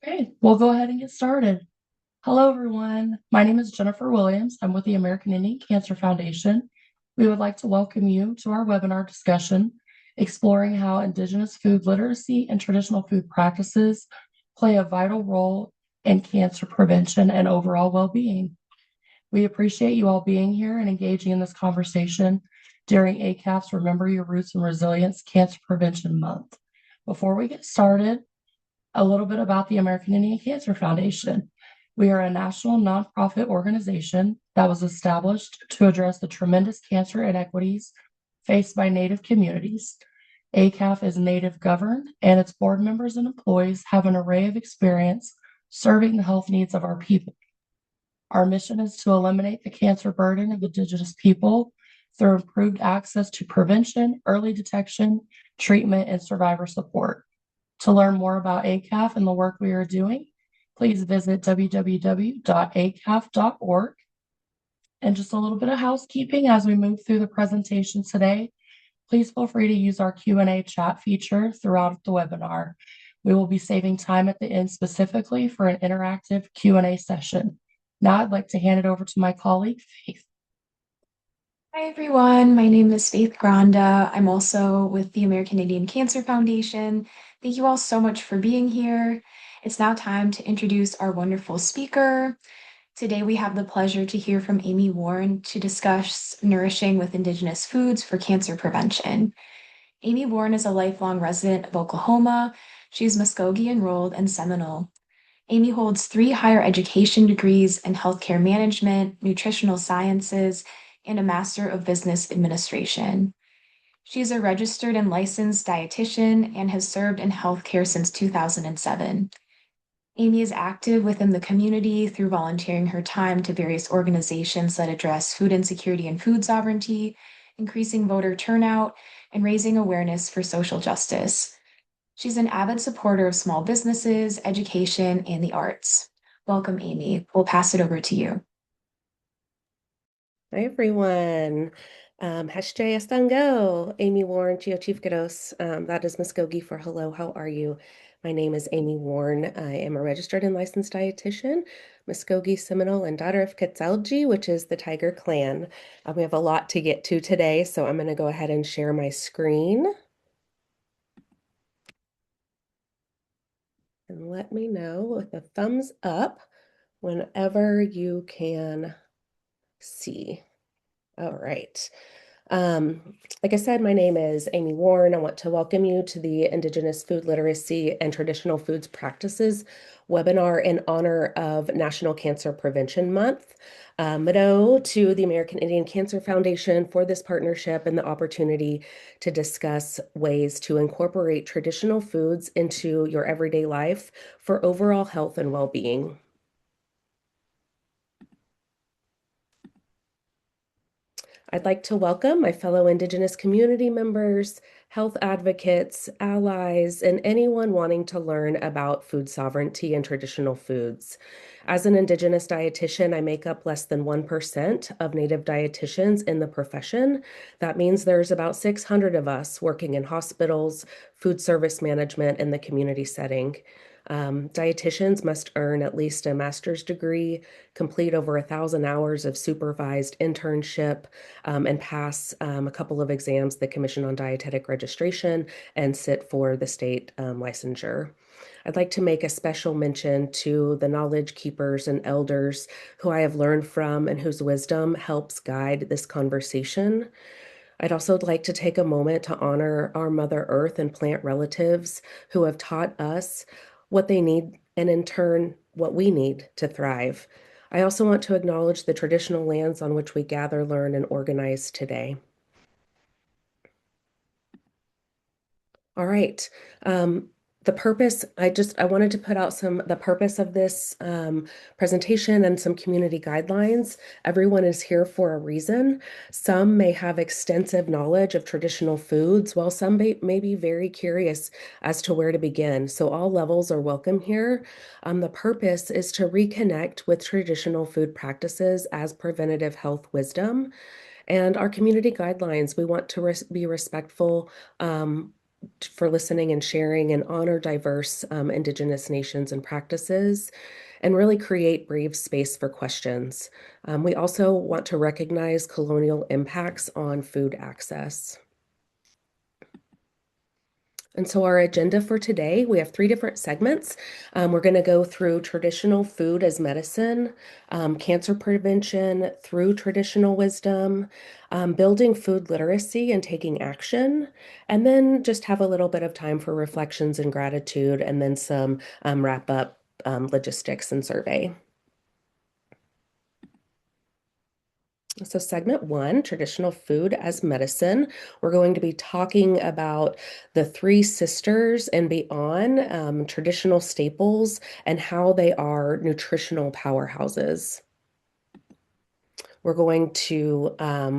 Okay, we'll go ahead and get started. Hello, everyone. My name is Jennifer Williams. I'm with the American Indian Cancer Foundation. We would like to welcome you to our webinar discussion, exploring how Indigenous food literacy and traditional food practices play a vital role in cancer prevention and overall well-being. We appreciate you all being here and engaging in this conversation during ACAF's Remember Your Roots and Resilience Cancer Prevention Month. Before we get started, a little bit about the American Indian Cancer Foundation. We are a national nonprofit organization that was established to address the tremendous cancer inequities faced by Native communities. ACAF is Native governed, and its board members and employees have an array of experience serving the health needs of our people. Our mission is to eliminate the cancer burden of Indigenous people through improved access to prevention, early detection, treatment, and survivor support. To learn more about ACAF and the work we are doing, please visit www.acaf.org. And just a little bit of housekeeping as we move through the presentation today. Please feel free to use our Q&A chat feature throughout the webinar. We will be saving time at the end specifically for an interactive Q&A session. Now I'd like to hand it over to my colleague, Faith. Hi everyone, my name is Faith Granda. I'm also with the American Indian Cancer Foundation. Thank you all so much for being here. It's now time to introduce our wonderful speaker. Today we have the pleasure to hear from Amy Warne to discuss nourishing with Indigenous foods for cancer prevention. Amy Warne is a lifelong resident of Oklahoma. She's Muskogee enrolled and Seminole. Amy holds 3 higher education degrees in healthcare management, nutritional sciences, and a Master of Business Administration. She's a registered and licensed dietitian and has served in healthcare since 2007. Amy is active within the community through volunteering her time to various organizations that address food insecurity and food sovereignty, increasing voter turnout, and raising awareness for social justice. She's an avid supporter of small businesses, education, and the arts. Welcome, Amy. We'll pass it over to you. Hi, everyone. Hashjay Estango, Amy Warne, Geochiefkados. That is Muskogee for hello, how are you? My name is Amy Warne. I am a registered and licensed dietitian, Muskogee, Seminole, and daughter of Quetzalji, which is the Tiger Clan. We have a lot to get to today, so I'm going to go ahead and share my screen. And let me know with a thumbs up whenever you can see. All right. Like I said, my name is Amy Warne. I want to welcome you to the Indigenous Food Literacy and Traditional Foods Practices webinar in honor of National Cancer Prevention Month. Mado to the American Indian Cancer Foundation for this partnership and the opportunity to discuss ways to incorporate traditional foods into your everyday life for overall health and well-being. I'd like to welcome my fellow Indigenous community members, health advocates, allies, and anyone wanting to learn about food sovereignty and traditional foods. As an Indigenous dietitian, I make up less than 1% of Native dietitians in the profession. That means there's about 600 of us working in hospitals, food service management, and the community setting. Dietitians must earn at least a master's degree, complete over 1,000 hours of supervised internship, and pass a couple of exams, the Commission on Dietetic Registration, and sit for the state licensure. I'd like to make a special mention to the knowledge keepers and elders who I have learned from and whose wisdom helps guide this conversation. I'd also like to take a moment to honor our Mother Earth and plant relatives who have taught us what they need and in turn what we need to thrive. I also want to acknowledge the traditional lands on which we gather, learn, and organize today. All right. I wanted to put out the purpose of this presentation and some community guidelines. Everyone is here for a reason. Some may have extensive knowledge of traditional foods, while some may be very curious as to where to begin. So all levels are welcome here. The purpose is to reconnect with traditional food practices as preventative health wisdom. And our community guidelines, we want to be respectful for listening and sharing and honor diverse Indigenous nations and practices, and really create brave space for questions. We also want to recognize colonial impacts on food access. And so our agenda for today, we have 3 different segments. We're going to go through traditional food as medicine, cancer prevention through traditional wisdom, building food literacy and taking action, and then just have a little bit of time for reflections and gratitude, and then some wrap up logistics and survey. So segment 1, traditional food as medicine, we're going to be talking about the 3 sisters and beyond, traditional staples and how they are nutritional powerhouses. We're going to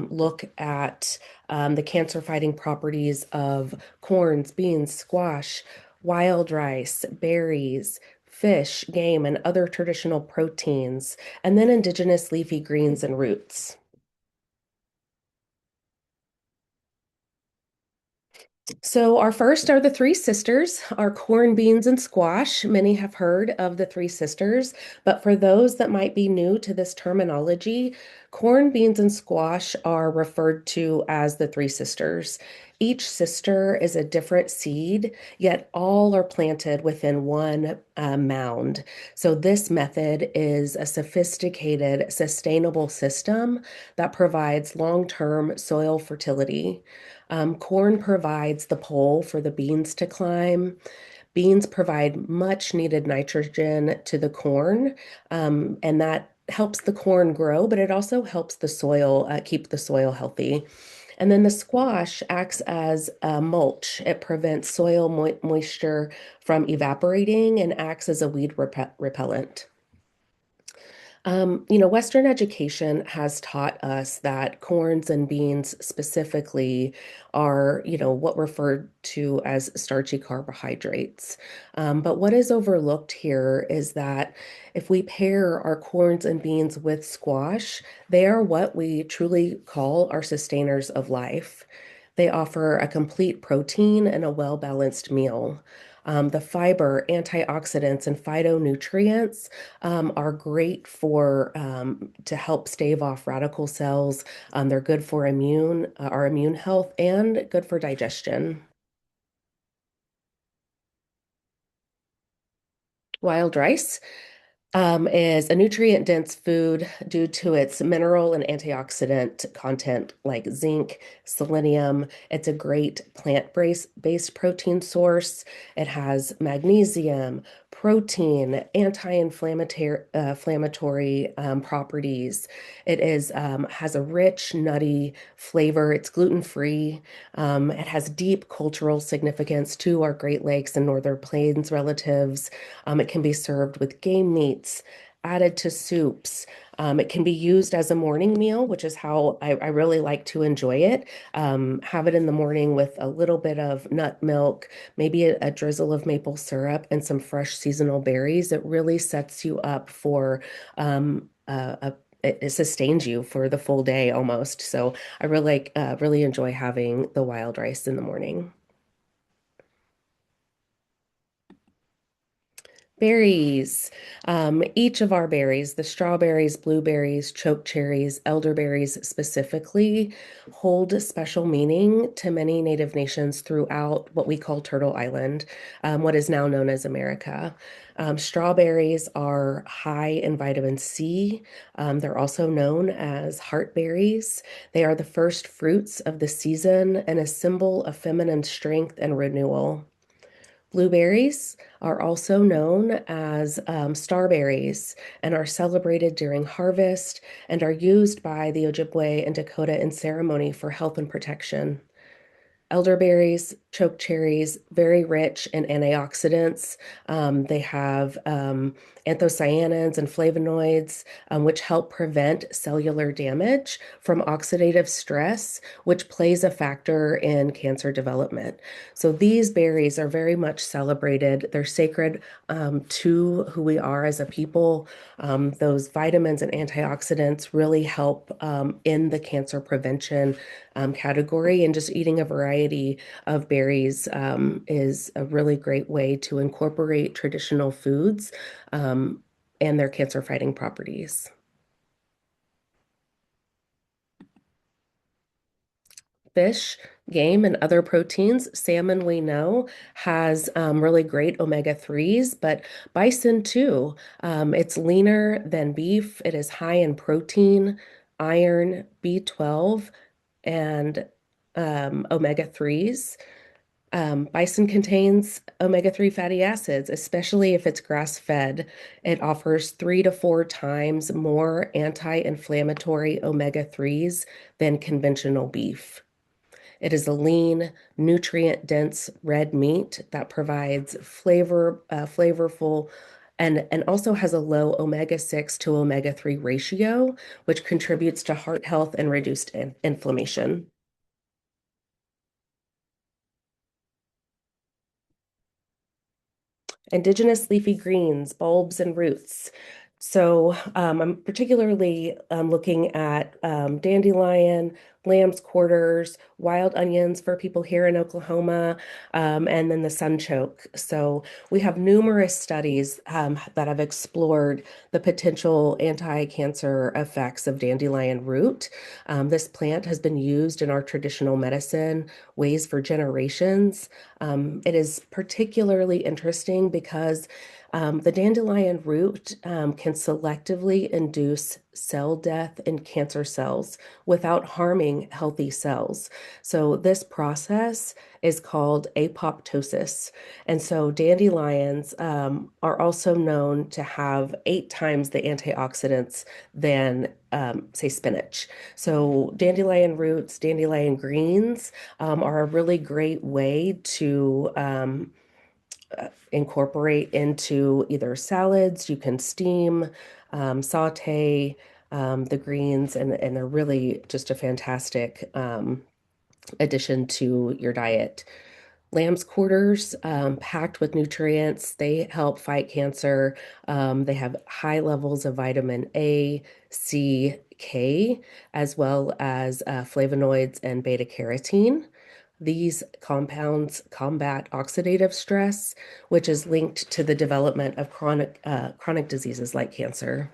look at the cancer-fighting properties of corns, beans, squash, wild rice, berries, fish, game, and other traditional proteins, and then indigenous leafy greens and roots. So our first are the 3 sisters, our corn, beans, and squash. Many have heard of the 3 sisters, but for those that might be new to this terminology, corn, beans, and squash are referred to as the 3 sisters. Each sister is a different seed, yet all are planted within one mound. So this method is a sophisticated, sustainable system that provides long-term soil fertility. Corn provides the pole for the beans to climb. Beans provide much needed nitrogen to the corn, and that helps the corn grow, but it also helps the soil, keep the soil healthy. And then the squash acts as a mulch. It prevents soil moisture from evaporating and acts as a weed repellent. Western education has taught us that corns and beans specifically are, what referred to as starchy carbohydrates. But what is overlooked here is that if we pair our corns and beans with squash, they are what we truly call our sustainers of life. They offer a complete protein and a well-balanced meal. The fiber, antioxidants, and phytonutrients are great for to help stave off radical cells. They're good for our immune health and good for digestion. Wild rice is a nutrient-dense food due to its mineral and antioxidant content like zinc, selenium. It's a great plant-based protein source. It has magnesium, protein, anti-inflammatory properties. It has a rich, nutty flavor. It's gluten-free. It has deep cultural significance to our Great Lakes and Northern Plains relatives. It can be served with game meats, added to soups. It can be used as a morning meal, which is how I really like to enjoy it. Have it in the morning with a little bit of nut milk, maybe a drizzle of maple syrup, and some fresh seasonal berries. It really sets you up for it sustains you for the full day almost. So I really enjoy having the wild rice in the morning. Berries. Each of our berries, the strawberries, blueberries, choke cherries, elderberries specifically, hold special meaning to many Native nations throughout what we call Turtle Island, what is now known as America. Strawberries are high in vitamin C. They're also known as heartberries. They are the first fruits of the season and a symbol of feminine strength and renewal. Blueberries are also known as starberries and are celebrated during harvest and are used by the Ojibwe and Dakota in ceremony for health and protection. Elderberries, choke cherries, very rich in antioxidants. They have anthocyanins and flavonoids, which help prevent cellular damage from oxidative stress, which plays a factor in cancer development. So these berries are very much celebrated. They're sacred to who we are as a people. Those vitamins and antioxidants really help in the cancer prevention category, and just eating a variety variety of berries is a really great way to incorporate traditional foods and their cancer-fighting properties. Fish, game, and other proteins. Salmon, we know, has really great omega-3s, but bison too. It's leaner than beef. It is high in protein, iron, B12, and omega-3s. Bison contains omega-3 fatty acids, especially if it's grass-fed. It offers 3 to 4 times more anti-inflammatory omega-3s than conventional beef. It is a lean, nutrient-dense red meat that provides flavorful, and also has a low omega-6 to omega-3 ratio, which contributes to heart health and reduced inflammation. Indigenous leafy greens, bulbs, and roots. So I'm particularly looking at dandelion, lamb's quarters, wild onions for people here in Oklahoma, and then the sunchoke. So we have numerous studies that have explored the potential anti-cancer effects of dandelion root. This plant has been used in our traditional medicine ways for generations. It is particularly interesting because the dandelion root can selectively induce cell death in cancer cells without harming healthy cells. So this process is called apoptosis. And so dandelions are also known to have 8 times the antioxidants than, say, spinach. So dandelion roots, dandelion greens are a really great way to incorporate into either salads. You can steam, saute the greens, and they're really just a fantastic addition to your diet. Lamb's quarters, packed with nutrients. They help fight cancer. They have high levels of vitamin A, C, K, as well as flavonoids and beta carotene. These compounds combat oxidative stress, which is linked to the development of chronic diseases like cancer.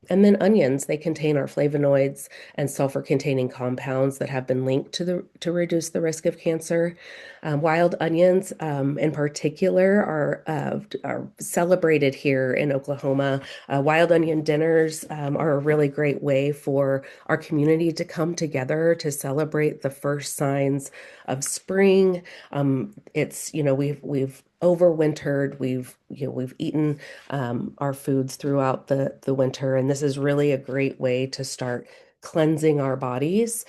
And then onions, they contain our flavonoids and sulfur-containing compounds that have been linked to reduce the risk of cancer. Wild onions, in particular, are celebrated here in Oklahoma. Wild onion dinners are a really great way for our community to come together to celebrate the first signs of spring. We've overwintered. We've eaten our foods throughout the winter, and this is really a great way to start cleansing our bodies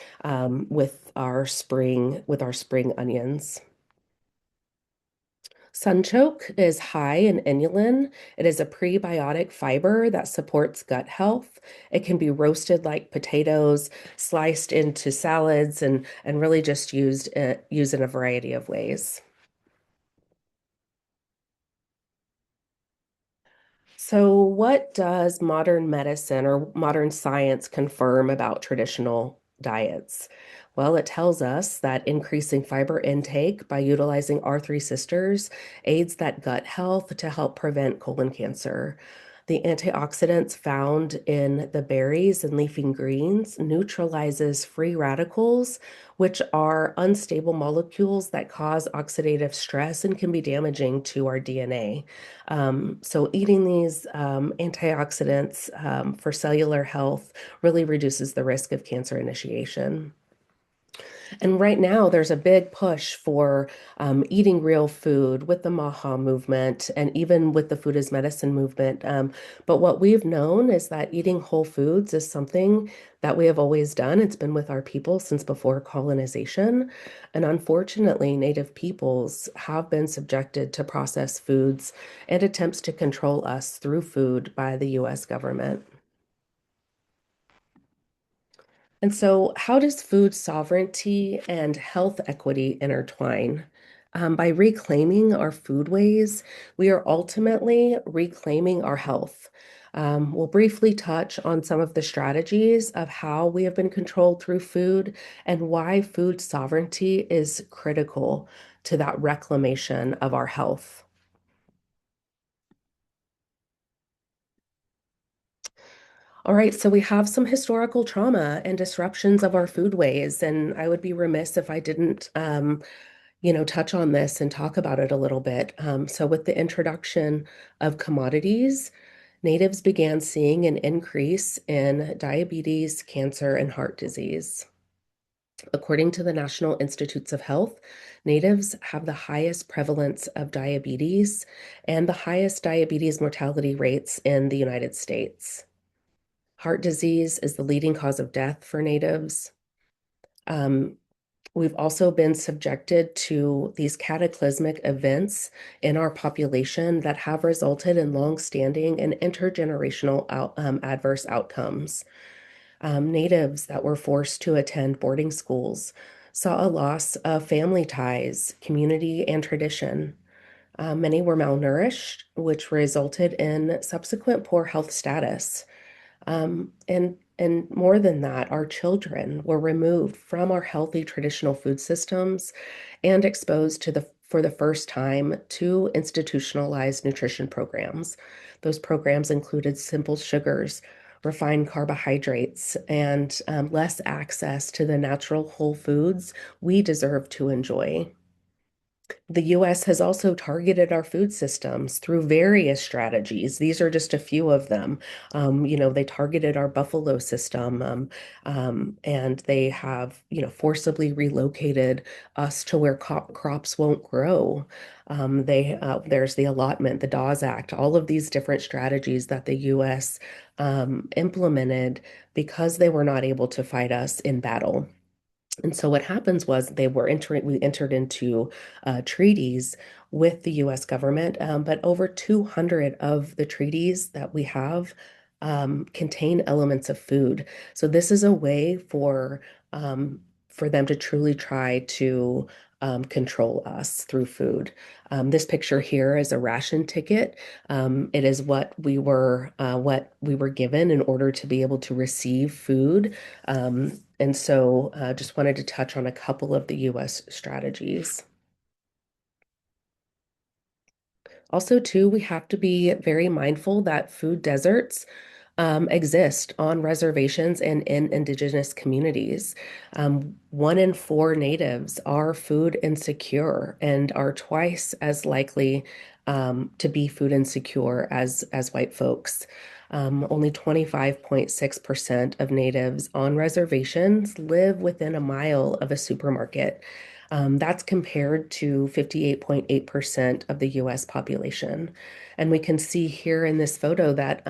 with our spring onions. Sunchoke is high in inulin. It is a prebiotic fiber that supports gut health. It can be roasted like potatoes, sliced into salads, and really just used in a variety of ways. So, what does modern medicine or modern science confirm about traditional diets? Well, it tells us that increasing fiber intake by utilizing our three sisters aids that gut health to help prevent colon cancer. The antioxidants found in the berries and leafy greens neutralizes free radicals, which are unstable molecules that cause oxidative stress and can be damaging to our DNA. So eating these antioxidants for cellular health really reduces the risk of cancer initiation. And right now, there's a big push for eating real food with the MAHA movement and even with the food as medicine movement. But what we've known is that eating whole foods is something that we have always done. It's been with our people since before colonization. And unfortunately, Native peoples have been subjected to processed foods and attempts to control us through food by the US government. And so, how does food sovereignty and health equity intertwine? By reclaiming our foodways, we are ultimately reclaiming our health. We'll briefly touch on some of the strategies of how we have been controlled through food and why food sovereignty is critical to that reclamation of our health. All right, so we have some historical trauma and disruptions of our foodways, and I would be remiss if I didn't, touch on this and talk about it a little bit. So with the introduction of commodities, natives began seeing an increase in diabetes, cancer, and heart disease. According to the National Institutes of Health, natives have the highest prevalence of diabetes and the highest diabetes mortality rates in the United States. Heart disease is the leading cause of death for natives. Um, we've also been subjected to these cataclysmic events in our population that have resulted in long-standing and intergenerational adverse outcomes. Natives that were forced to attend boarding schools saw a loss of family ties, community, and tradition. Many were malnourished, which resulted in subsequent poor health status. And more than that, our children were removed from our healthy traditional food systems and exposed to for the first time to institutionalized nutrition programs. Those programs included simple sugars, refined carbohydrates, and less access to the natural whole foods we deserve to enjoy. The US has also targeted our food systems through various strategies. These are just a few of them. They targeted our buffalo system, and they have, forcibly relocated us to where crops won't grow. There's the allotment, the Dawes Act, all of these different strategies that the US implemented because they were not able to fight us in battle. And so what happens was we entered into treaties with the US government, but over 200 of the treaties that we have contain elements of food. So this is a way for them to truly try to control us through food. This picture here is a ration ticket. It is what we were given in order to be able to receive food. And so just wanted to touch on a couple of the US strategies. Also, too, we have to be very mindful that food deserts exist on reservations and in Indigenous communities. 1 in 4 natives are food insecure and are twice as likely to be food insecure as white folks. Only 25.6% of natives on reservations live within a mile of a supermarket. That's compared to 58.8% of the US population. And we can see here in this photo that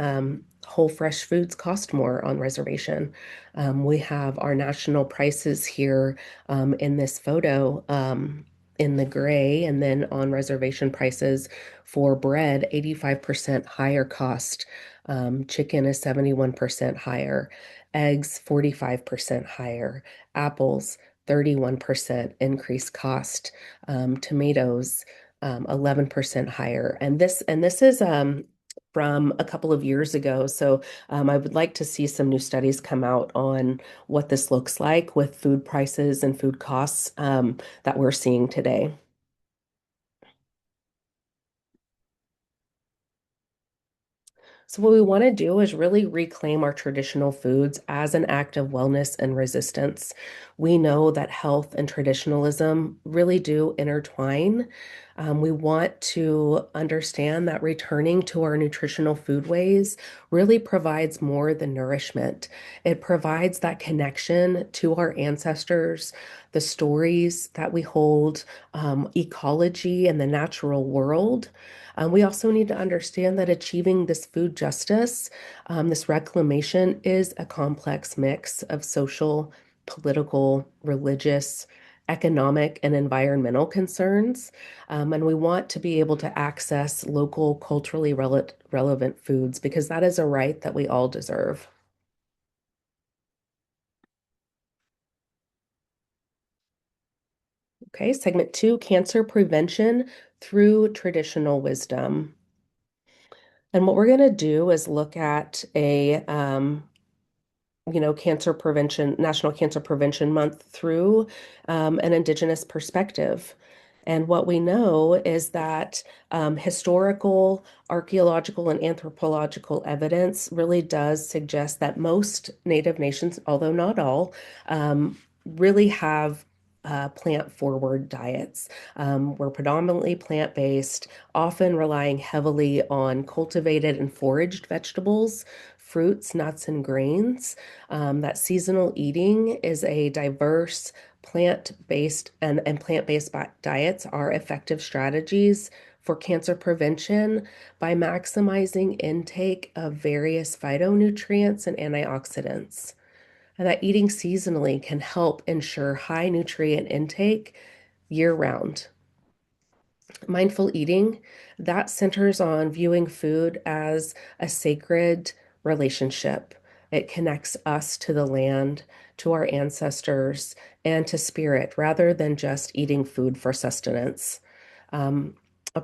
whole fresh foods cost more on reservation. We have our national prices here in this photo in the gray, and then on reservation prices for bread, 85% higher cost. Chicken is 71% higher, eggs 45% higher, apples 31% increased cost, tomatoes 11% higher. And this is from a couple of years ago. So I would like to see some new studies come out on what this looks like with food prices and food costs that we're seeing today. So what we want to do is really reclaim our traditional foods as an act of wellness and resistance. We know that health and traditionalism really do intertwine. We want to understand that returning to our nutritional foodways really provides more than nourishment. It provides that connection to our ancestors, the stories that we hold, ecology and the natural world. We also need to understand that achieving this food justice, this reclamation, is a complex mix of social, political, religious, economic, and environmental concerns. And we want to be able to access local, culturally relevant foods because that is a right that we all deserve. Okay, segment 2, cancer prevention through traditional wisdom. And what we're going to do is look at a cancer prevention, National Cancer Prevention Month through an Indigenous perspective. And what we know is that historical, archaeological, and anthropological evidence really does suggest that most Native nations, although not all, really have plant-forward diets. We're predominantly plant-based, often relying heavily on cultivated and foraged vegetables, fruits, nuts, and grains. That seasonal eating is a diverse plant-based and plant-based diets are effective strategies for cancer prevention by maximizing intake of various phytonutrients and antioxidants. And that eating seasonally can help ensure high nutrient intake year round. Mindful eating, that centers on viewing food as a sacred relationship. It connects us to the land, to our ancestors, and to spirit rather than just eating food for sustenance. Um,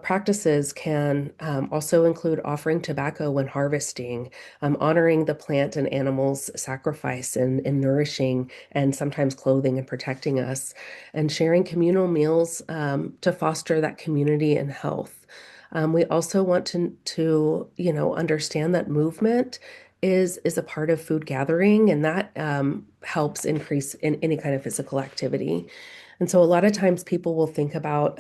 Practices can also include offering tobacco when harvesting, honoring the plant and animals' sacrifice in nourishing and sometimes clothing and protecting us, and sharing communal meals to foster that community and health. We also want to understand that movement is a part of food gathering, and that helps increase in any kind of physical activity. And so a lot of times people will think about,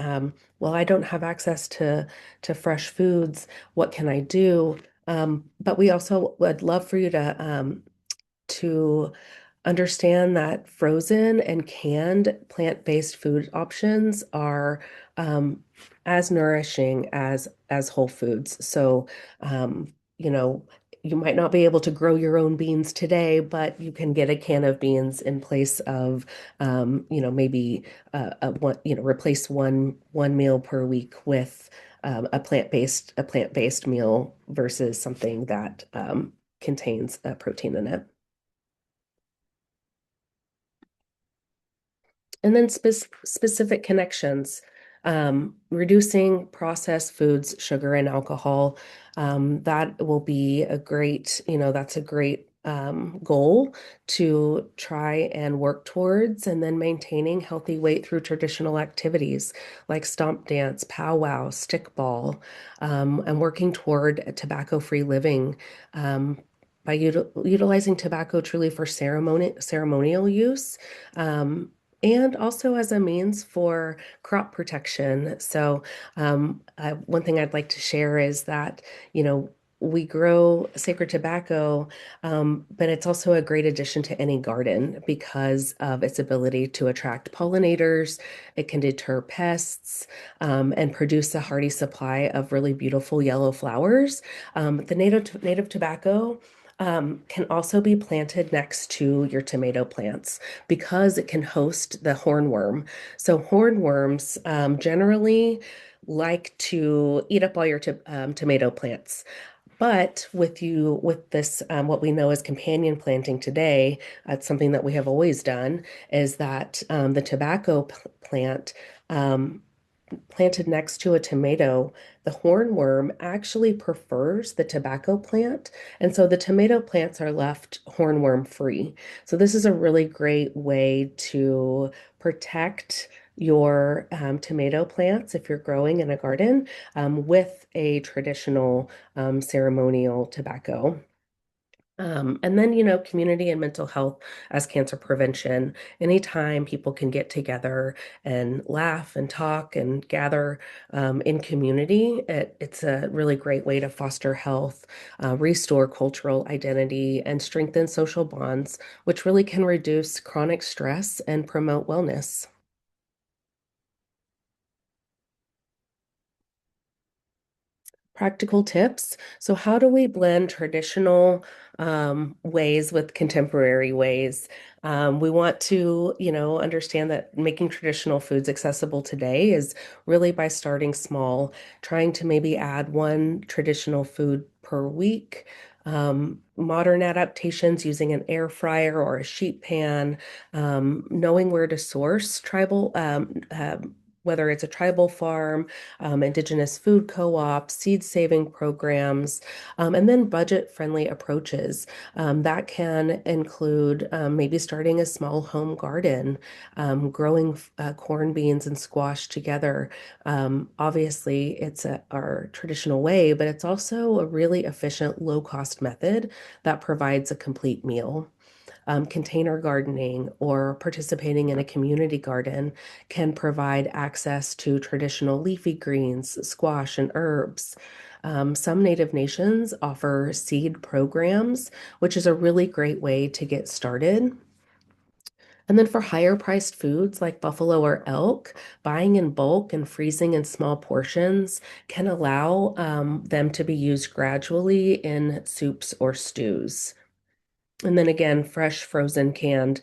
well, I don't have access to fresh foods. What can I do? But we also would love for you to understand that frozen and canned plant-based food options are as nourishing as whole foods. So, um, you know, you might not be able to grow your own beans today, but you can get a can of beans in place of, maybe replace one meal per week with a plant-based meal versus something that contains protein in it. And then specific connections, reducing processed foods, sugar, and alcohol. That will be that's a great goal to try and work towards, and then maintaining healthy weight through traditional activities like stomp dance, powwow, stickball, and working toward a tobacco-free living. By utilizing tobacco truly for ceremonial use, and also as a means for crop protection. So, one thing I'd like to share is that, we grow sacred tobacco, but it's also a great addition to any garden because of its ability to attract pollinators. It can deter pests, and produce a hearty supply of really beautiful yellow flowers. The native tobacco can also be planted next to your tomato plants because it can host the hornworm. So hornworms generally like to eat up all your tomato plants. But with this, what we know as companion planting today, it's something that we have always done, is that the tobacco plant planted next to a tomato, the hornworm actually prefers the tobacco plant. And so the tomato plants are left hornworm free. So this is a really great way to protect your tomato plants if you're growing in a garden with a traditional ceremonial tobacco. And then, community and mental health as cancer prevention. Anytime people can get together and laugh and talk and gather in community, it's a really great way to foster health, restore cultural identity, and strengthen social bonds, which really can reduce chronic stress and promote wellness. Practical tips. So, how do we blend traditional ways with contemporary ways? We want to, understand that making traditional foods accessible today is really by starting small, trying to maybe add one traditional food per week. Modern adaptations using an air fryer or a sheet pan, knowing where to source tribal whether it's a tribal farm, indigenous food co-ops, seed saving programs, and then budget-friendly approaches. That can include maybe starting a small home garden, growing corn, beans, and squash together. Obviously, it's our traditional way, but it's also a really efficient, low-cost method that provides a complete meal. Container gardening or participating in a community garden can provide access to traditional leafy greens, squash, and herbs. Some Native nations offer seed programs, which is a really great way to get started. And then for higher priced foods like buffalo or elk, buying in bulk and freezing in small portions can allow them to be used gradually in soups or stews. And then again, fresh, frozen and canned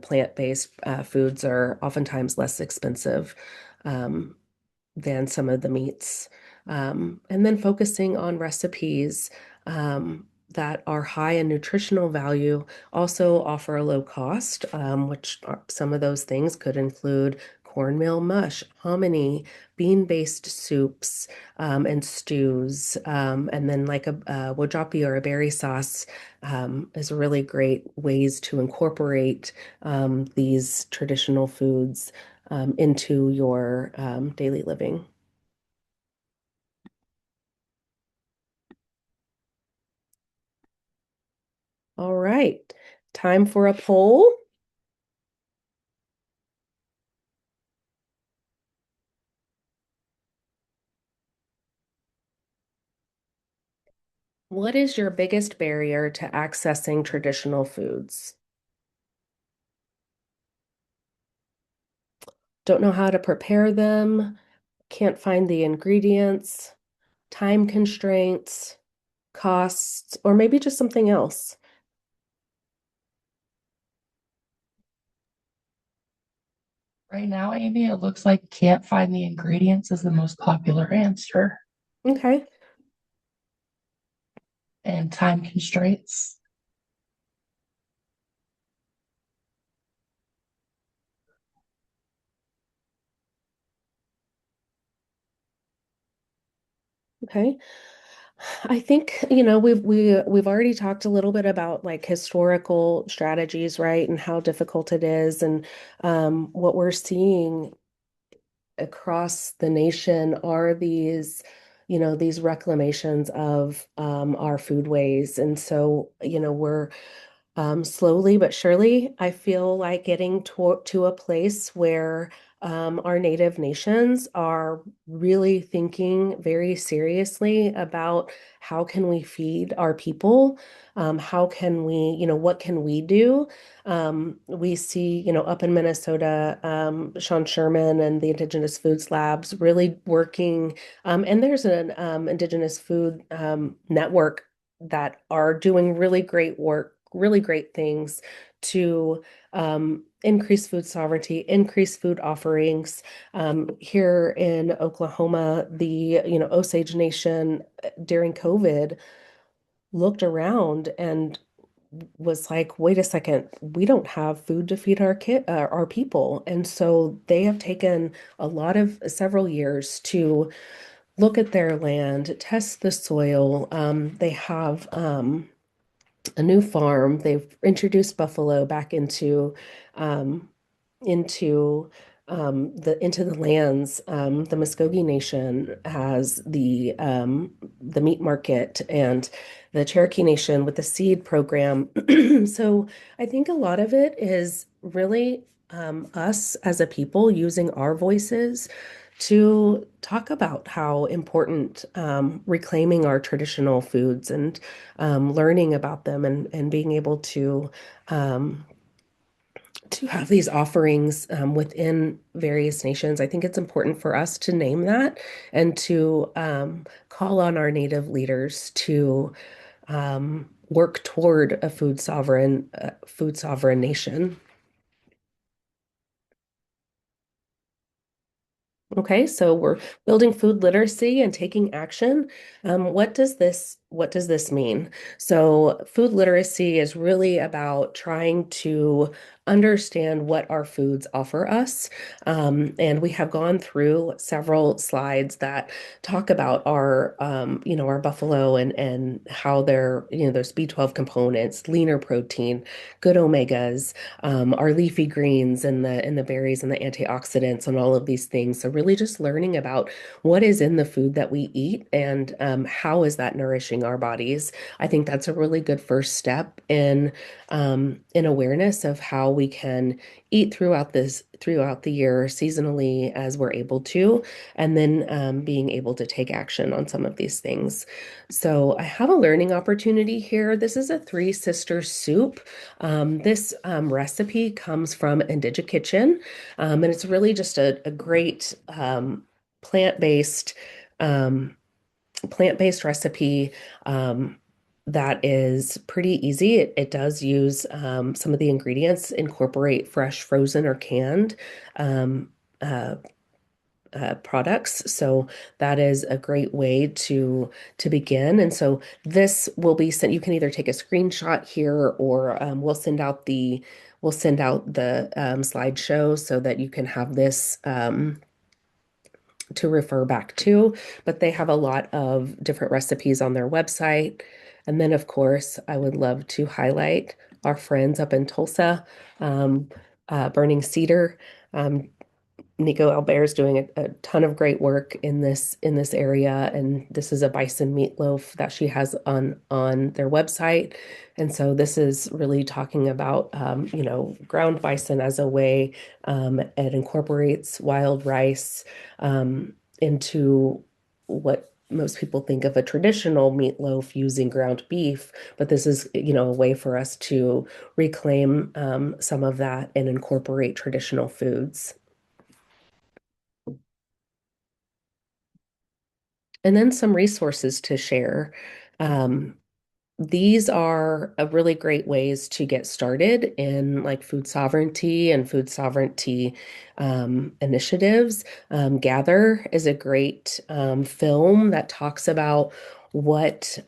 plant-based foods are oftentimes less expensive than some of the meats. And then focusing on recipes that are high in nutritional value also offer a low cost, which some of those things could include cornmeal mush, hominy, bean-based soups, and stews. And then like a wajapi or a berry sauce is really great ways to incorporate these traditional foods into your daily living. All right, time for a poll. What is your biggest barrier to accessing traditional foods? Don't know how to prepare them, can't find the ingredients, time constraints, costs, or maybe just something else. Right now, Amy, it looks like can't find the ingredients is the most popular answer, Okay. and time constraints. Okay. I think, we've already talked a little bit about like historical strategies, right? And how difficult it is. And what we're seeing across the nation are these reclamations of our foodways. And so, we're slowly but surely, I feel like getting to a place where our native nations are really thinking very seriously about how can we feed our people? How can we, what can we do? We see, up in Minnesota, Sean Sherman and the Indigenous Foods Labs really working, and there's an Indigenous food network that are doing really great work, really great things to increase food sovereignty, increase food offerings. Here in Oklahoma, the Osage Nation during COVID looked around and was like, wait a second, we don't have food to feed our people. And so they have taken several years to look at their land, test the soil. They have a new farm. They've introduced buffalo back um, into into the lands. The Muskogee Nation has the meat market, and the Cherokee Nation with the seed program. So I think a lot of it is really us as a people using our voices to talk about how important reclaiming our traditional foods and learning about them and being able to have these offerings within various nations. I think it's important for us to name that and to call on our native leaders to work toward a food sovereign nation. Okay, so we're building food literacy and taking action. What does this mean? So food literacy is really about trying to understand what our foods offer us. And we have gone through several slides that talk about our, our buffalo and how they're, there's B12 components, leaner protein, good omegas, our leafy greens and the berries and the antioxidants and all of these things. So really just learning about what is in the food that we eat and how is that nourishing our bodies. I think that's a really good first step in awareness of how we can eat throughout the year seasonally as we're able to, and then being able to take action on some of these things. So I have a learning opportunity here. This is a Three Sisters soup. This recipe comes from Indigenous Kitchen, and it's really just a great plant-based um, plant-based recipe that is pretty easy. It does use some of the ingredients incorporate fresh, frozen, or canned um, uh, products. So that is a great way to begin. And so this will be sent. You can either take a screenshot here, or we'll send out the slideshow so that you can have this to refer back to, but they have a lot of different recipes on their website. And then, of course, I would love to highlight our friends up in Tulsa, um, Burning Cedar. Um, Nico Albert is doing a ton of great work in this area, and this is a bison meatloaf that she has on their website. And so this is really talking about ground bison as a way. It incorporates wild rice into what most people think of a traditional meatloaf using ground beef, but this is a way for us to reclaim some of that and incorporate traditional foods. And then some resources to share. Um, these are a really great ways to get started in like food sovereignty and food sovereignty initiatives. Gather is a great film that talks about what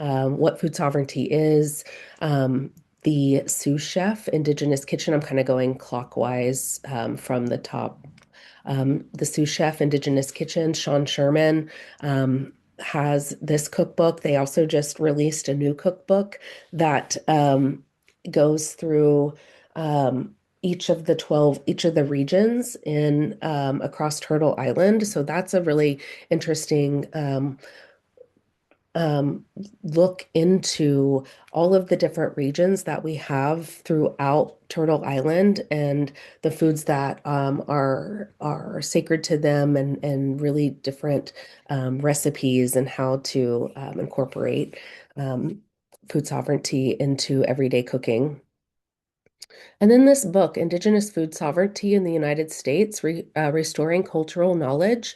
food sovereignty is. The sous chef, Indigenous Kitchen, I'm kind of going clockwise from the top. The sous chef, Indigenous Kitchen, Sean Sherman, has this cookbook. They also just released a new cookbook that goes through each of the regions in across Turtle Island. So that's a really interesting um, look into all of the different regions that we have throughout Turtle Island and the foods that are sacred to them and really different recipes and how to incorporate um, food sovereignty into everyday cooking. And then this book, Indigenous Food Sovereignty in the United States, Restoring Cultural Knowledge,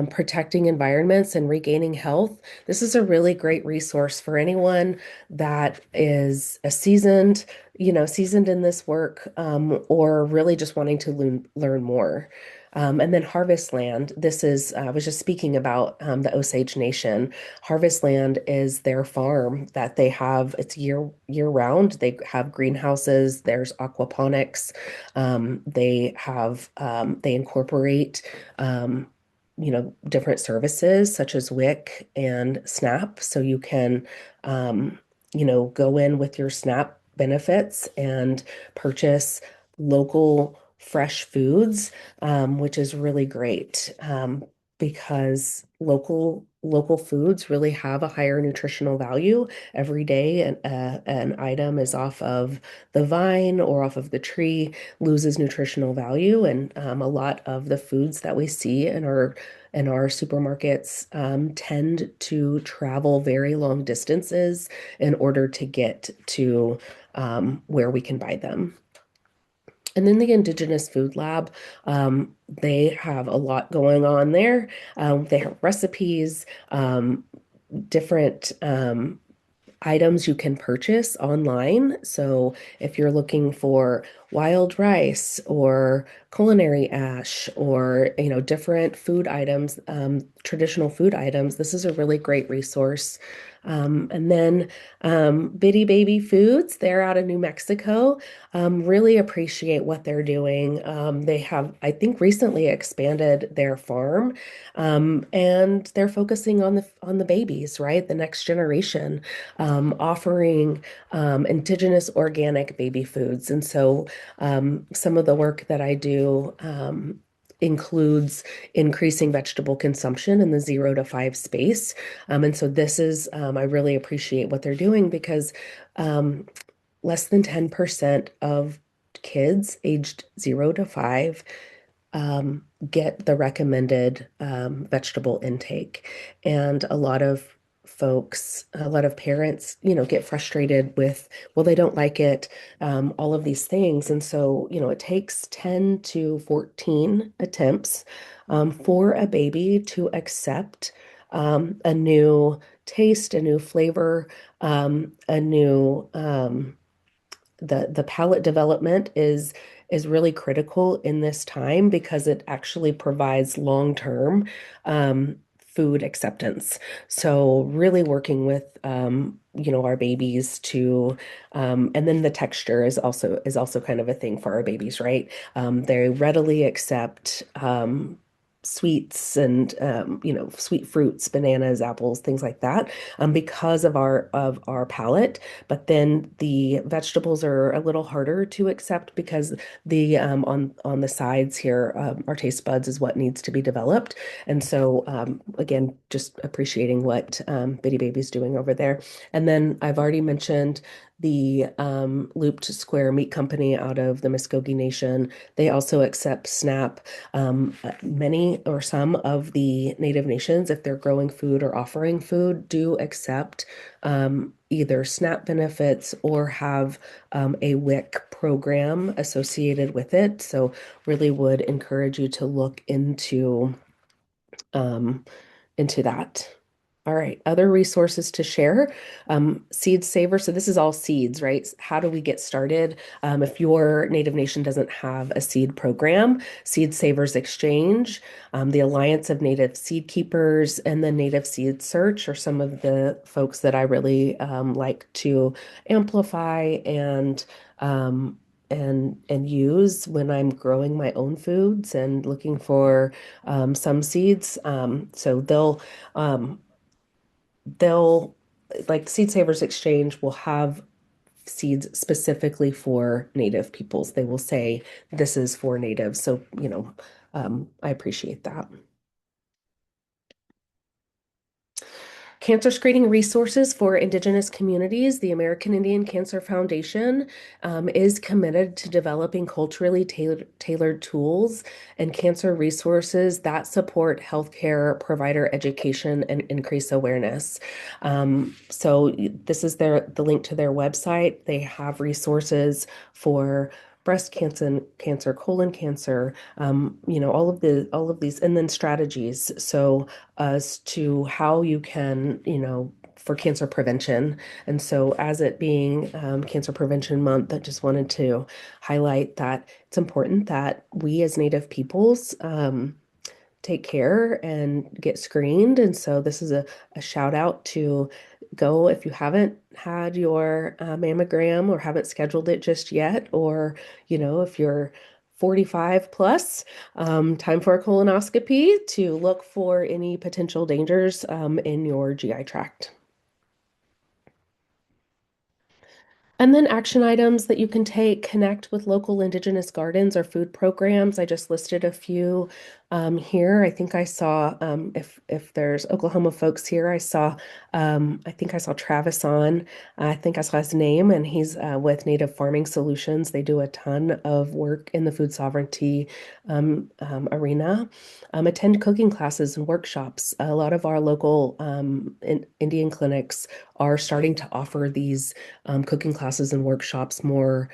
Protecting Environments, and Regaining Health. This is a really great resource for anyone that is seasoned in this work, or really just wanting to learn more. And then Harvest Land. I was just speaking about the Osage Nation. Harvest Land is their farm that they have. It's year round. They have greenhouses. There's aquaponics. They incorporate different services such as WIC and SNAP. So you can go in with your SNAP benefits and purchase local fresh foods, which is really great because local foods really have a higher nutritional value every day. And an item is off of the vine or off of the tree loses nutritional value, and a lot of the foods that we see in our supermarkets tend to travel very long distances in order to get to where we can buy them. And then the Indigenous Food Lab, they have a lot going on there. They have recipes, different items you can purchase online. So if you're looking for wild rice or culinary ash or different food items, traditional food items, this is a really great resource. And then Bitty Baby Foods, they're out of New Mexico. Really appreciate what they're doing. They have, I think, recently expanded their farm, and they're focusing on the babies, right? The next generation, offering indigenous organic baby foods. And so some of the work that I do includes increasing vegetable consumption in the 0 to 5 space. And so this is, I really appreciate what they're doing because less than 10% of kids aged 0 to 5 get the recommended vegetable intake. And a lot of parents, get frustrated with, well, they don't like it, all of these things. And so, it takes 10 to 14 attempts for a baby to accept a new taste, a new flavor, a new the palate development is really critical in this time because it actually provides long-term food acceptance. So really working with our babies to and then the texture is also kind of a thing for our babies, right? They readily accept sweets and sweet fruits, bananas, apples, things like that, because of our palate. But then the vegetables are a little harder to accept because the on the sides here, our taste buds is what needs to be developed. And so again, just appreciating what Bitty Baby's doing over there. And then I've already mentioned the Looped Square Meat Company out of the Muskogee Nation. They also accept SNAP. Many or some of the Native nations, if they're growing food or offering food, do accept either SNAP benefits or have a WIC program associated with it. So really would encourage you to look into that. All right, other resources to share. Seed Saver. So this is all seeds, right? How do we get started? If your Native Nation doesn't have a seed program, Seed Savers Exchange, the Alliance of Native Seed Keepers, and the Native Seed Search are some of the folks that I really like to amplify and use when I'm growing my own foods and looking for some seeds. So they'll like Seed Savers Exchange will have seeds specifically for Native peoples. They will say this is for Natives. So, I appreciate that. Cancer screening resources for Indigenous communities. The American Indian Cancer Foundation is committed to developing culturally tailored tools and cancer resources that support healthcare provider education and increase awareness. So this is the link to their website. They have resources for breast cancer, colon cancer, all of these, and then strategies. So as to how you can, for cancer prevention. And so as it being Cancer Prevention Month, I just wanted to highlight that it's important that we as Native peoples take care and get screened. And so this is a shout out to go if you haven't had your mammogram or haven't scheduled it just yet, or, if you're 45 plus, time for a colonoscopy to look for any potential dangers in your GI tract. And then action items that you can take, connect with local Indigenous gardens or food programs. I just listed a few here. I think I saw, if there's Oklahoma folks here, I think I saw Travis on. I think I saw his name, and he's with Native Farming Solutions. They do a ton of work in the food sovereignty arena. Attend cooking classes and workshops. A lot of our local Indian clinics are starting to offer these cooking classes and workshops more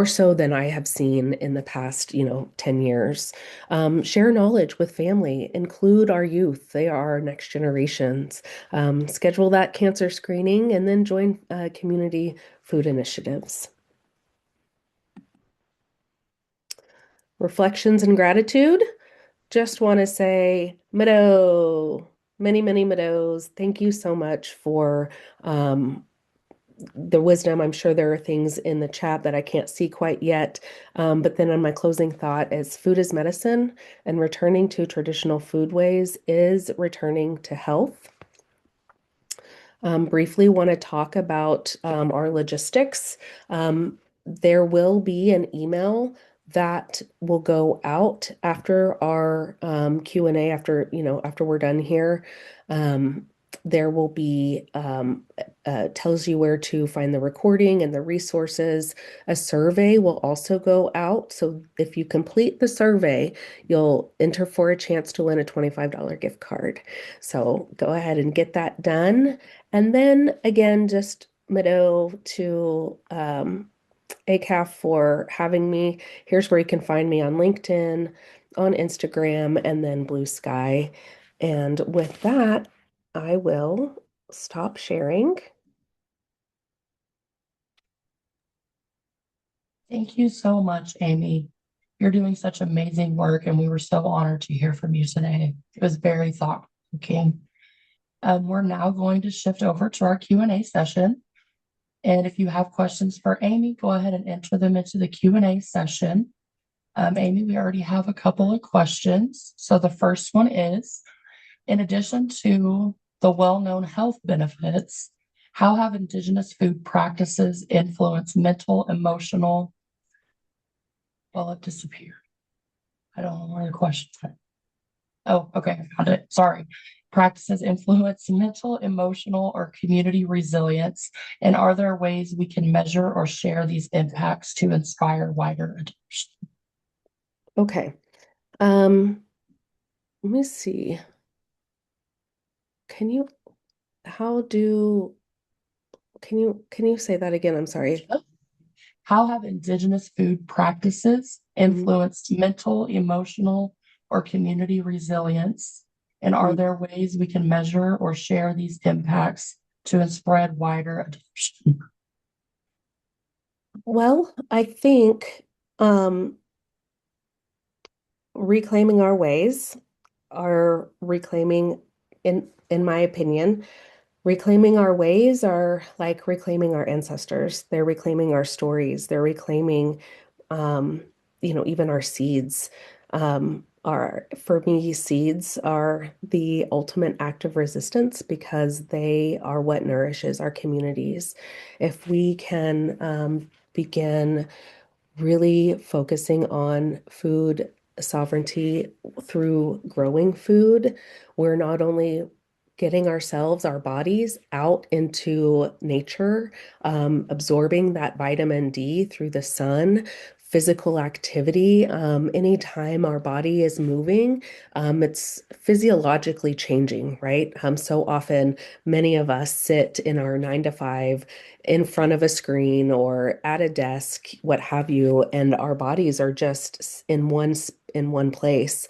so than I have seen in the past, 10 years. Share knowledge with family, include our youth. They are our next generations. Schedule that cancer screening and then join community food initiatives. Reflections and gratitude. Just want to say, Meadow. Many, many Meadows. Thank you so much for the wisdom. I'm sure there are things in the chat that I can't see quite yet. But then on my closing thought is food is medicine, and returning to traditional food ways is returning to health. Briefly want to talk about our logistics. There will be an email that will go out after our Q&A, after we're done here. There will be tells you where to find the recording and the resources. A survey will also go out. So if you complete the survey, you'll enter for a chance to win a $25 gift card. So go ahead and get that done. And then again, just Meadow to ACAF for having me. Here's where you can find me on LinkedIn, on Instagram, and then Blue Sky. And with that, I will stop sharing. Thank you so much, Amy. You're doing such amazing work, and we were so honored to hear from you today. It was very thought-provoking. We're now going to shift over to our Q&A session. And if you have questions for Amy, go ahead and enter them into the Q&A session. Amy, we already have a couple of questions. So the first one is, in addition to the well-known health benefits, how have Indigenous food practices influenced mental, emotional, well, it disappeared. I don't know where the question went. Oh, okay, I found it. Sorry. Practices influence mental, emotional, or community resilience. And are there ways we can measure or share these impacts to inspire wider adoption? Okay. Let me see. Can you, how do, can you say that again? I'm sorry. How have Indigenous food practices influenced mental, emotional, or community resilience? And are there ways we can measure or share these impacts to spread wider adoption? Well, I think reclaiming our ways are reclaiming, in my opinion, reclaiming our ways are like reclaiming our ancestors. They're reclaiming our stories. They're reclaiming, even our seeds. For me, seeds are the ultimate act of resistance because they are what nourishes our communities. If we can begin really focusing on food sovereignty through growing food, we're not only getting ourselves, our bodies out into nature, absorbing that vitamin D through the sun, physical activity. Anytime our body is moving, it's physiologically changing, right? So often, many of us sit in our 9 to 5 in front of a screen or at a desk, what have you, and our bodies are just in one place.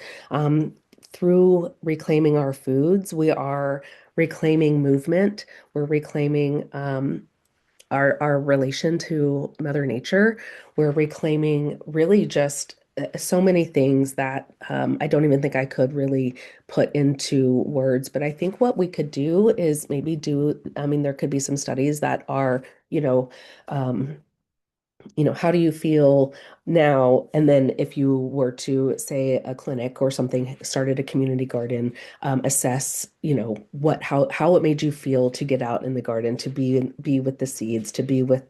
Through reclaiming our foods, we are reclaiming movement. We're reclaiming our relation to Mother Nature. We're reclaiming really just so many things that I don't even think I could really put into words. But I think what we could do is maybe I mean, there could be some studies that are, um, how do you feel now? And then if you were to say a clinic or something, started a community garden, assess, how it made you feel to get out in the garden, to be with the seeds, to be with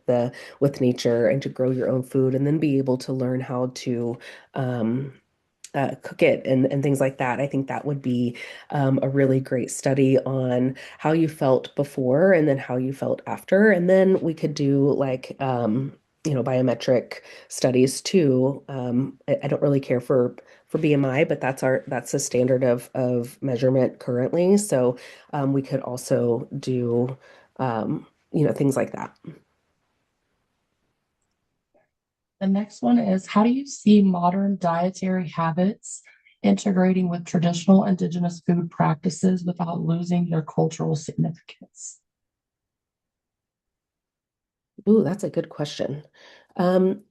nature and to grow your own food, and then be able to learn how to cook it and things like that. I think that would be a really great study on how you felt before and then how you felt after. And then we could do like, biometric studies too. I don't really care for BMI, but that's a standard of measurement currently. So we could also do, things like that. The next one is, how do you see modern dietary habits integrating with traditional Indigenous food practices without losing their cultural significance? Ooh, that's a good question. What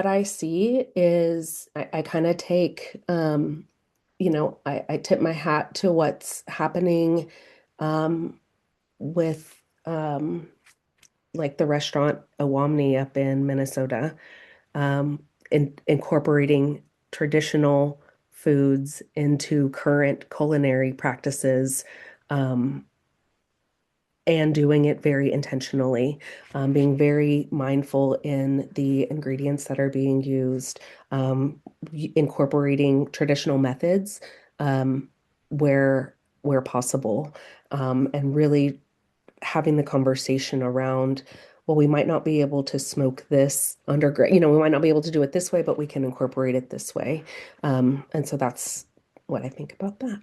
I see is I kind of take I tip my hat to what's happening with like the restaurant Awamni up in Minnesota, incorporating traditional foods into current culinary practices, um, and doing it very intentionally, being very mindful in the ingredients that are being used, incorporating traditional methods um, where where possible, and really having the conversation around, well, we might not be able to smoke this underground, we might not be able to do it this way, but we can incorporate it this way. And so that's what I think about that.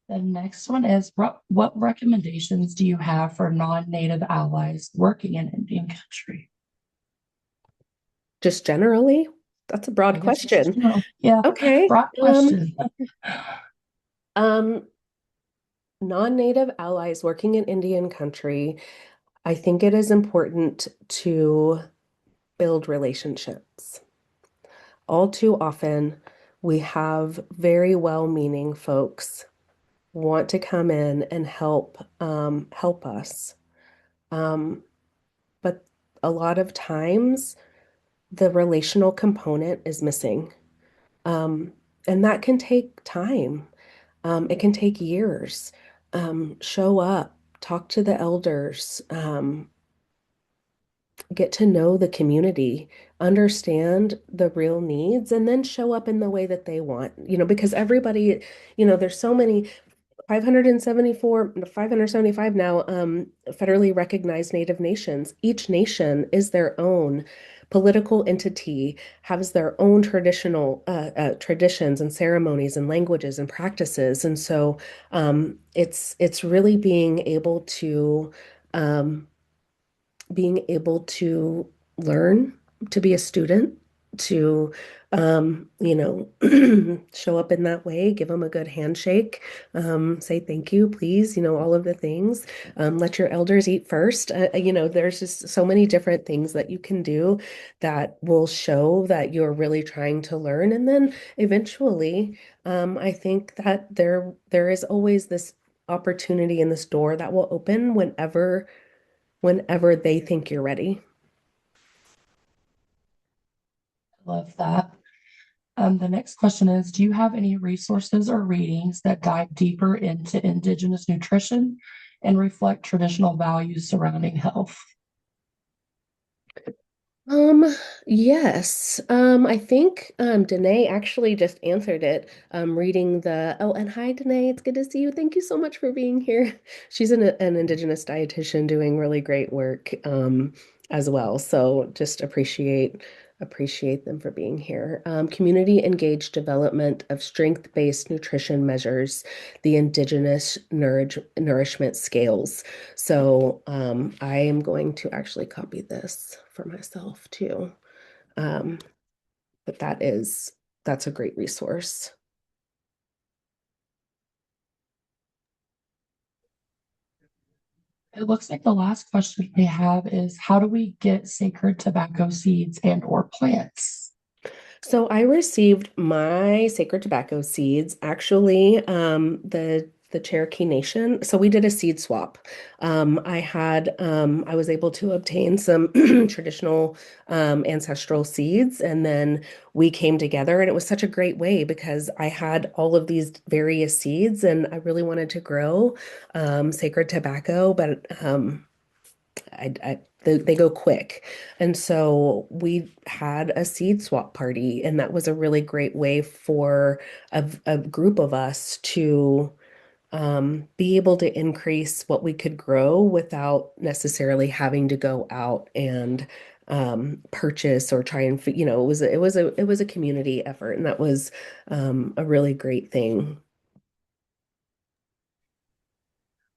The next one is what recommendations do you have for non-native allies working in Indian country? Just generally, that's a broad I guess just question. general. Yeah, Okay. broad question. Um, Non-native allies working in Indian country, I think it is important to build relationships. All too often, we have very well-meaning folks want to come in and help us. Um, but a lot of times, the relational component is missing. Um, and that can take time. It can take years. Show up, talk to the elders, get to know the community, understand the real needs, and then show up in the way that they want, because everybody, there's so many 574, 575 now, federally recognized Native nations. Each nation is their own political entity, has their own traditions and ceremonies and languages and practices. And so it's really um, being able to learn, to be a student, to show up in that way, give them a good handshake, say thank you, please, all of the things. Let your elders eat first. There's just so many different things that you can do that will show that you're really trying to learn. And then eventually, I think that there is always this opportunity in this door that will open whenever they think you're ready. Love that. The next question is, do you have any resources or readings that dive deeper into Indigenous nutrition and reflect traditional values surrounding health? Um, yes. I think Danae actually just answered it. Reading and hi Danae, it's good to see you. Thank you so much for being here. She's an Indigenous dietitian doing really great work as well. So just appreciate them for being here. Community engaged development of strength-based nutrition measures, the Indigenous nourishment scales. So I am going to actually copy this for myself too. Um, but that's a great resource. It looks like the last question we have is, how do we get sacred tobacco seeds and or plants? So I received my sacred tobacco seeds, actually, the Cherokee Nation. So we did a seed swap. I was able to obtain some traditional ancestral seeds, and then we came together, and it was such a great way because I had all of these various seeds, and I really wanted to grow sacred tobacco, but they go quick. And so we had a seed swap party, and that was a really great way for a group of us to be able to increase what we could grow without necessarily having to go out and purchase or try and, it was a community effort, and that was a really great thing.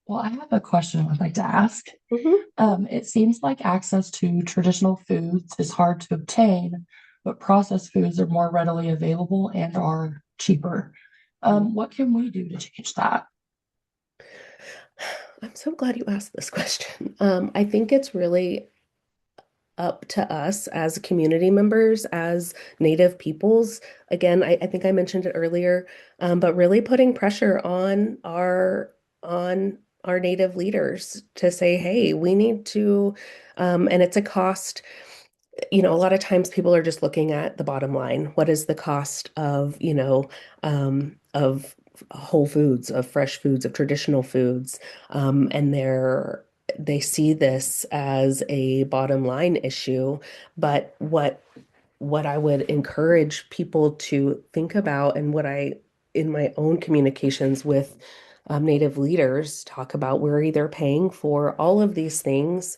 Well, I have a question I'd like to ask. Mhm. It seems like access to traditional foods is hard to obtain, but processed foods are more readily available and are cheaper. What can we do to change that? I'm so glad you asked this question. I think it's really up to us as community members, as Native peoples. Again, I think I mentioned it earlier, but really putting pressure on our Native leaders to say, hey, we need to, and it's a cost. A lot of times people are just looking at the bottom line. What is the cost of, of whole foods, of fresh foods, of traditional foods? And they see this as a bottom line issue. But what I would encourage people to think about, and what I, in my own communications with Native leaders, talk about, we're either paying for all of these things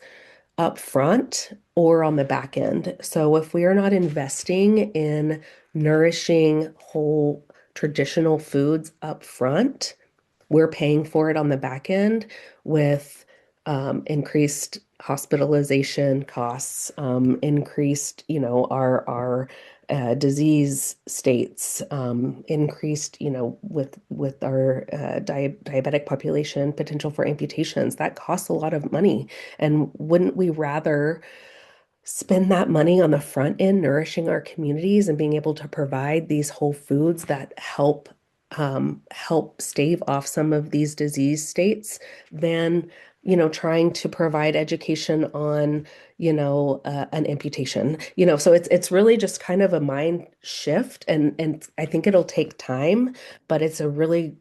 up front or on the back end. So if we are not investing in nourishing whole traditional foods up front, we're paying for it on the back end with increased hospitalization costs, increased, our disease states, increased, with our diabetic population, potential for amputations. That costs a lot of money. And wouldn't we rather spend that money on the front end, nourishing our communities and being able to provide these whole foods that help stave off some of these disease states than, trying to provide education on, an amputation. So it's really just kind of a mind shift, and I think it'll take time, but it's a really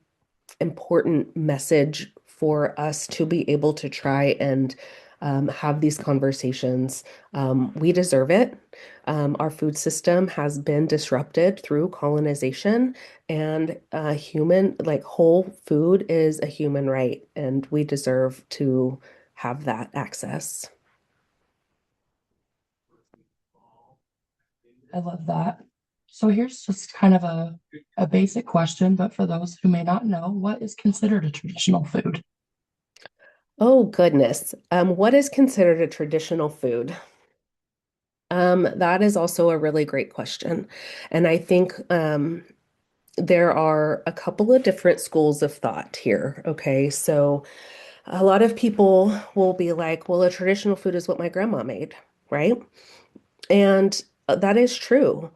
important message for us to be able to try and have these conversations. We deserve it. Our food system has been disrupted through colonization, and like whole food is a human right, and we deserve to have that access. I love that. So here's just kind of a basic question, but for those who may not know, what is considered a traditional food? Oh, goodness. What is considered a traditional food? That is also a really great question. And I think there are a couple of different schools of thought here. Okay, so a lot of people will be like, well, a traditional food is what my grandma made, right? And that is true.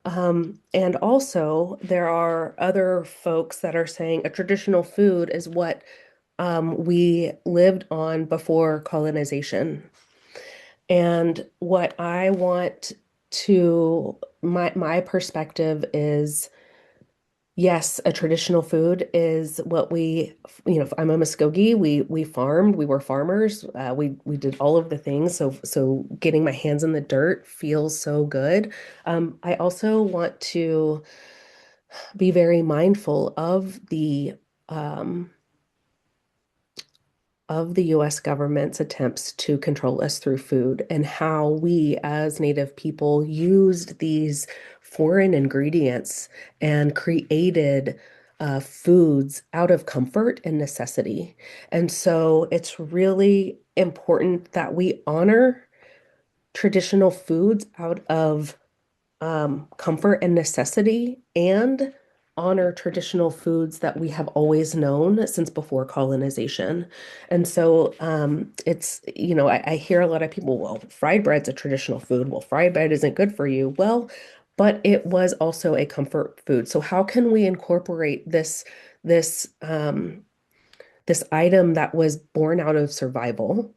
And also, there are other folks that are saying a traditional food is what we lived on before colonization. And what I want to, my perspective is, yes, a traditional food is what I'm a Muskogee. We farmed, we were farmers. We did all of the things. So getting my hands in the dirt feels so good. I also want to be very mindful um, of the US government's attempts to control us through food, and how we as Native people used these foreign ingredients and created foods out of comfort and necessity. And so it's really important that we honor traditional foods out of comfort and necessity, and honor traditional foods that we have always known since before colonization. And so I hear a lot of people, well, fried bread's a traditional food. Well, fried bread isn't good for you. Well, but it was also a comfort food. So how can we incorporate this this item that was born out of survival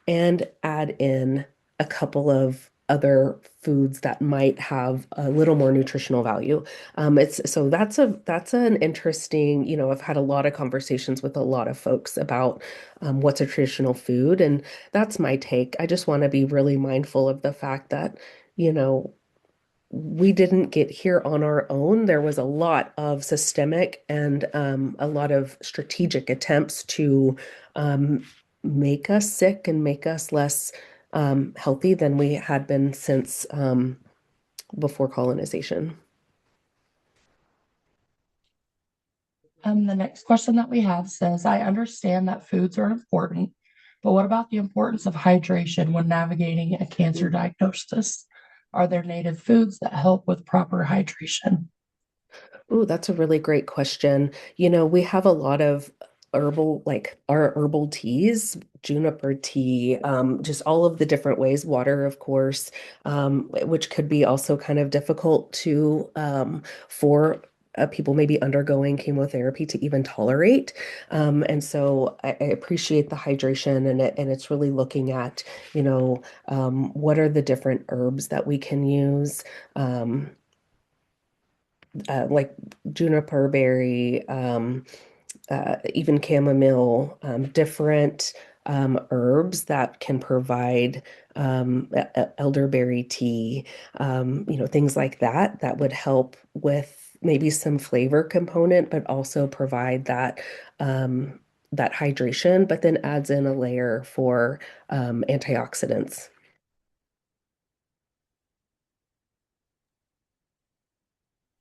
and add in a couple of other foods that might have a little more nutritional value. It's so that's an interesting, I've had a lot of conversations with a lot of folks about what's a traditional food, and that's my take. I just want to be really mindful of the fact that, you know, we didn't get here on our own. There was a lot of systemic and a lot of strategic attempts to make us sick and make us less healthy than we had been since before colonization. The next question that we have says, I understand that foods are important, but what about the importance of hydration when navigating a cancer diagnosis? Are there native foods that help with proper hydration? Ooh, that's a really great question. We have a lot of herbal, like our herbal teas juniper tea, just all of the different ways, water, of course, which could be also kind of difficult to for people maybe undergoing chemotherapy to even tolerate. And so I appreciate the hydration and it's really looking at, what are the different herbs that we can use, like juniper berry, even chamomile, different herbs that can provide elderberry tea, things like that that would help with maybe some flavor component, but also provide that hydration, but then adds in a layer for antioxidants.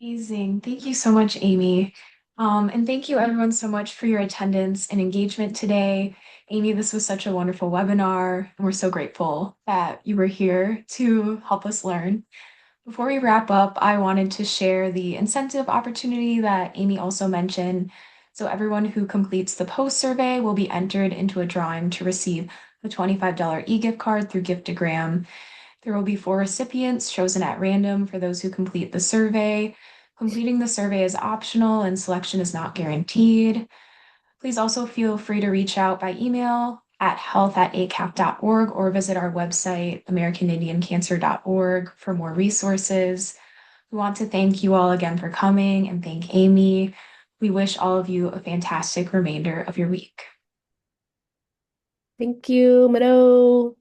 Amazing. Thank you so much, Amy. And thank you everyone so much for your attendance and engagement today. Amy, this was such a wonderful webinar, and we're so grateful that you were here to help us learn. Before we wrap up, I wanted to share the incentive opportunity that Amy also mentioned. So everyone who completes the post survey will be entered into a drawing to receive a $25 e-gift card through Giftagram. There will be 4 recipients chosen at random for those who complete the survey. Completing the survey is optional and selection is not guaranteed. Please also feel free to reach out by email at health@acap.org or visit our website, americanindiancancer.org, for more resources. We want to thank you all again for coming and thank Amy. We wish all of you a fantastic remainder of your week. Thank you, Mado.